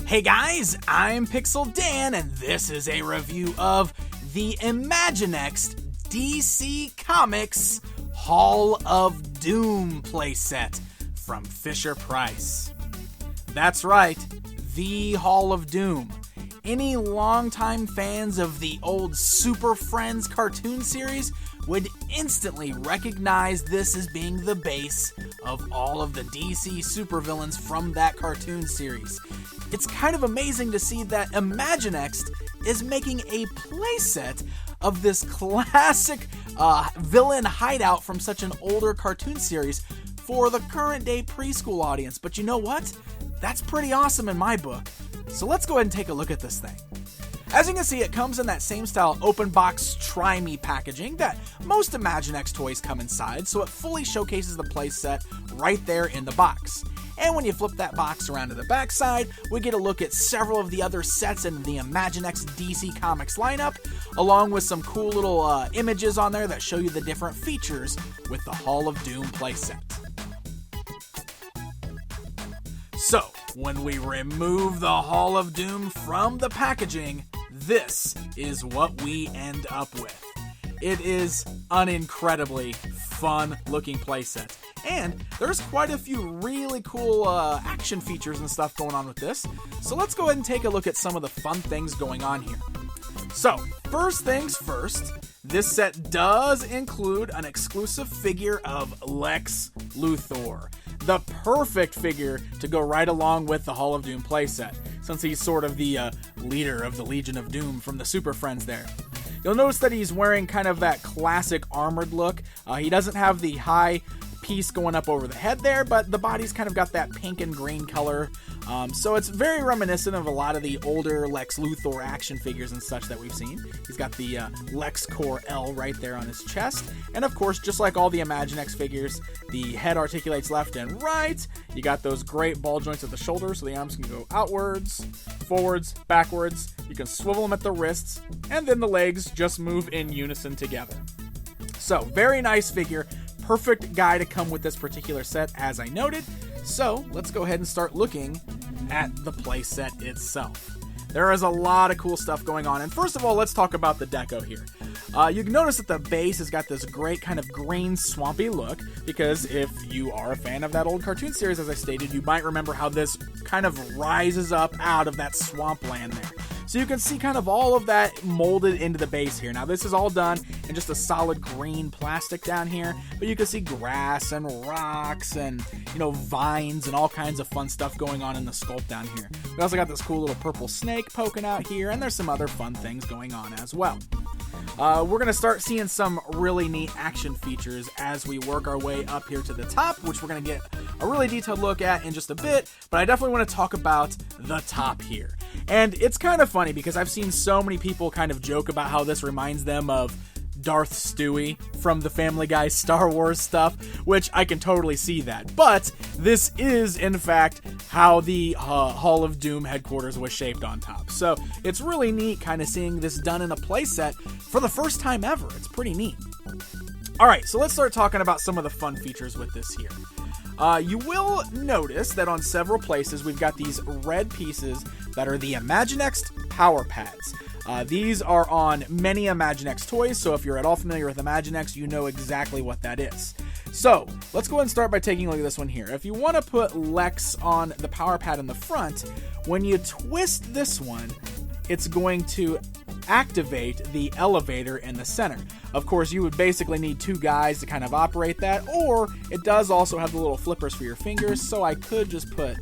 Hey guys, I'm Pixel Dan, and this is a review of the Imaginext DC Comics Hall of Doom playset from Fisher-Price. That's right, the Hall of Doom. Any longtime fans of the old Super Friends cartoon series would instantly recognize this as being the base of all of the DC supervillains from that cartoon series. It's kind of amazing to see that Imaginext is making a playset of this classic villain hideout from such an older cartoon series for the current day preschool audience. But you know what? That's pretty awesome in my book. So let's go ahead and take a look at this thing. As you can see, it comes in that same style open box Try Me packaging that most Imaginext toys come inside, so it fully showcases the playset right there in the box. And when you flip that box around to the back side, we get a look at several of the other sets in the Imaginext DC Comics lineup, along with some cool little images on there that show you the different features with the Hall of Doom playset. So, when we remove the Hall of Doom from the packaging, this is what we end up with. It is an incredibly fun-looking playset. And there's quite a few really cool action features and stuff going on with this. So let's go ahead and take a look at some of the fun things going on here. So, first things first, this set does include an exclusive figure of Lex Luthor. The perfect figure to go right along with the Hall of Doom playset, since he's sort of the leader of the Legion of Doom from the Super Friends there. You'll notice that he's wearing kind of that classic armored look. He doesn't have the high piece going up over the head there, but the body's kind of got that pink and green color. So it's very reminiscent of a lot of the older Lex Luthor action figures and such that we've seen. He's got the LexCorp L right there on his chest. And of course, just like all the Imaginext figures, the head articulates left and right. You got those great ball joints at the shoulder, so the arms can go outwards, forwards, backwards. You can swivel them at the wrists, and then the legs just move in unison together. So, very nice figure. Perfect guy to come with this particular set, as I noted. So let's go ahead and start looking at the playset itself. There is a lot of cool stuff going on, and first of all, let's talk about the deco here. You can notice that the base has got this great kind of green swampy look, because if you are a fan of that old cartoon series, as I stated, you might remember how this kind of rises up out of that swampland there. So you can see kind of all of that molded into the base here. Now this is all done in just a solid green plastic down here, but you can see grass and rocks and, vines and all kinds of fun stuff going on in the sculpt down here. We also got this cool little purple snake poking out here, and there's some other fun things going on as well. We're going to start seeing some really neat action features as we work our way up here to the top, which we're going to get a really detailed look at in just a bit, but I definitely want to talk about the top here. And it's kind of funny because I've seen so many people kind of joke about how this reminds them of Darth Stewie from the Family Guy Star Wars stuff, which I can totally see that. But this is, in fact, how the Hall of Doom headquarters was shaped on top. So it's really neat kind of seeing this done in a playset for the first time ever. It's pretty neat. Alright, so let's start talking about some of the fun features with this here. You will notice that on several places we've got these red pieces that are the Imaginext Power Pads. These are on many Imaginext toys, so if you're at all familiar with Imaginext, you know exactly what that is. So, let's go ahead and start by taking a look at this one here. If you want to put Lex on the power pad in the front, when you twist this one, it's going to activate the elevator in the center. Of course, you would basically need two guys to kind of operate that, or it does also have the little flippers for your fingers, so I could just put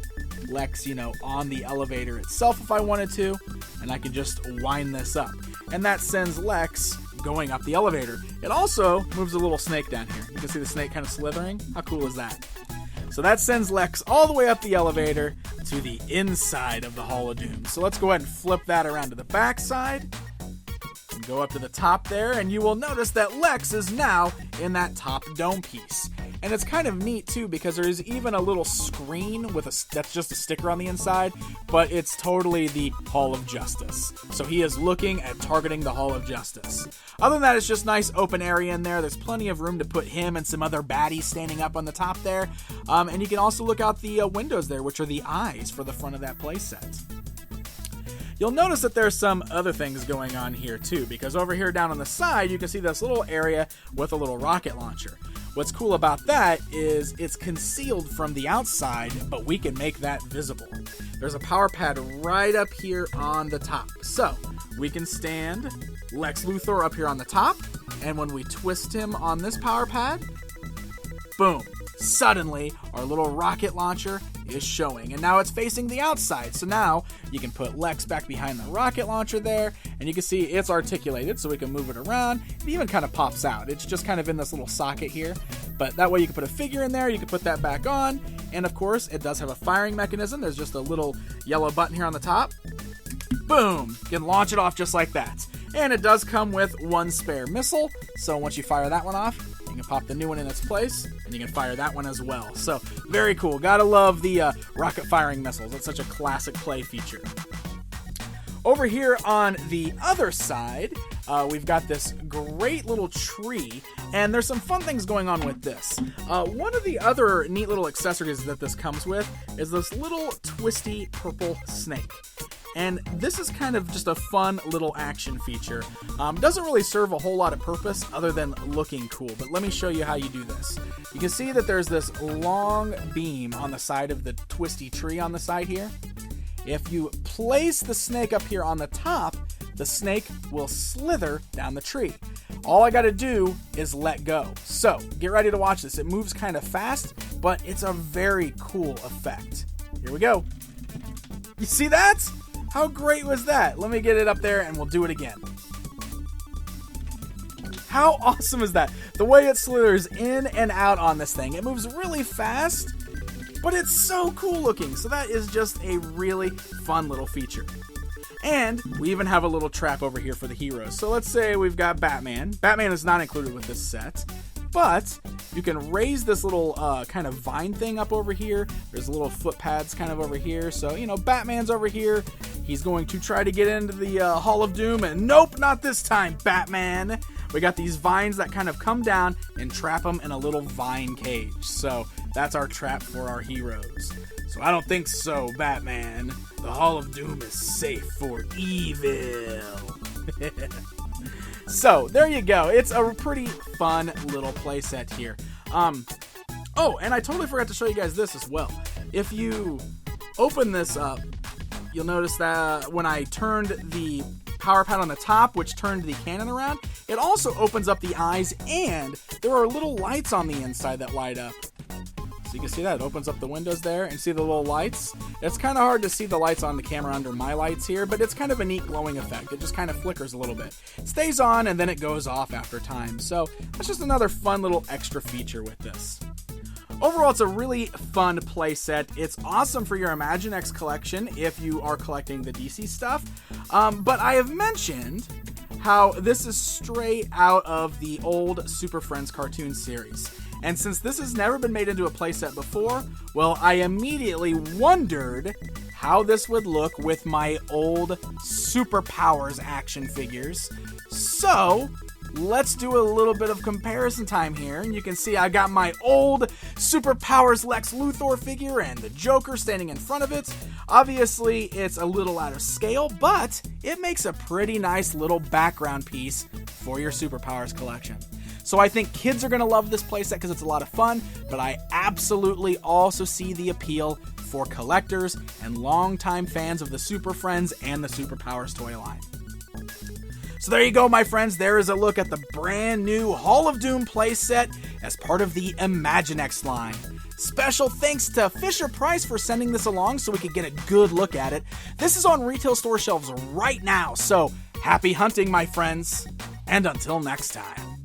Lex, on the elevator itself if I wanted to, and I can just wind this up. And that sends Lex going up the elevator. It also moves a little snake down here. You can see the snake kind of slithering. How cool is that? So that sends Lex all the way up the elevator to the inside of the Hall of Doom. So let's go ahead and flip that around to the back side. And go up to the top there, and you will notice that Lex is now in that top dome piece. And it's kind of neat too, because there's even a little screen with that's just a sticker on the inside, but it's totally the Hall of Justice. So he is looking at targeting the Hall of Justice. Other than that, it's just nice open area in there. There's plenty of room to put him and some other baddies standing up on the top there. And you can also look out the windows there, which are the eyes for the front of that playset. You'll notice that there's some other things going on here too, because over here down on the side, you can see this little area with a little rocket launcher. What's cool about that is it's concealed from the outside, but we can make that visible. There's a power pad right up here on the top. So we can stand Lex Luthor up here on the top, and when we twist him on this power pad, boom, suddenly our little rocket launcher is showing, and now it's facing the outside. So now you can put Lex back behind the rocket launcher there, and you can see it's articulated, so we can move it around. It even kind of pops out. It's just kind of in this little socket here, but that way you can put a figure in there, you can put that back on, and of course it does have a firing mechanism. There's just a little yellow button here on the top. Boom! You can launch it off just like that. And it does come with one spare missile, so once you fire that one off, you can pop the new one in its place, and you can fire that one as well. So, very cool. Gotta love the rocket firing missiles. It's such a classic play feature. Over here on the other side, we've got this great little tree, and there's some fun things going on with this. One of the other neat little accessories that this comes with is this little twisty purple snake. And this is kind of just a fun little action feature. Doesn't really serve a whole lot of purpose other than looking cool, but let me show you how you do this. You can see that there's this long beam on the side of the twisty tree on the side here. If you place the snake up here on the top, the snake will slither down the tree. All I gotta do is let go. So, get ready to watch this. It moves kind of fast, but it's a very cool effect. Here we go. You see that? How great was that? Let me get it up there and we'll do it again. How awesome is that? The way it slithers in and out on this thing. It moves really fast, but it's so cool looking. So that is just a really fun little feature. And we even have a little trap over here for the heroes. So let's say we've got Batman. Batman is not included with this set, but you can raise this little kind of vine thing up over here. There's little foot pads kind of over here. So, you know, Batman's over here. He's going to try to get into the Hall of Doom, and nope, not this time, Batman. We got these vines that kind of come down and trap them in a little vine cage. So that's our trap for our heroes. So I don't think so, Batman. The Hall of Doom is safe for evil. So there you go. It's a pretty fun little playset here. Oh, and I totally forgot to show you guys this as well. If you open this up, you'll notice that when I turned the power pad on the top, which turned the cannon around, it also opens up the eyes, and there are little lights on the inside that light up. So you can see that. It opens up the windows there and see the little lights. It's kind of hard to see the lights on the camera under my lights here, but it's kind of a neat glowing effect. It just kind of flickers a little bit. It stays on and then it goes off after time. So that's just another fun little extra feature with this. Overall, it's a really fun playset. It's awesome for your Imaginext collection if you are collecting the DC stuff. But I have mentioned how this is straight out of the old Super Friends cartoon series. And since this has never been made into a playset before, well, I immediately wondered how this would look with my old Superpowers action figures. So let's do a little bit of comparison time here, and you can see I got my old Superpowers Lex Luthor figure and the Joker standing in front of it. Obviously, it's a little out of scale, but it makes a pretty nice little background piece for your Superpowers collection. So I think kids are going to love this playset because it's a lot of fun, but I absolutely also see the appeal for collectors and longtime fans of the Super Friends and the Superpowers toy line. So there you go, my friends. There is a look at the brand new Hall of Doom playset as part of the Imaginext line. Special thanks to Fisher-Price for sending this along so we could get a good look at it. This is on retail store shelves right now, so happy hunting, my friends, and until next time.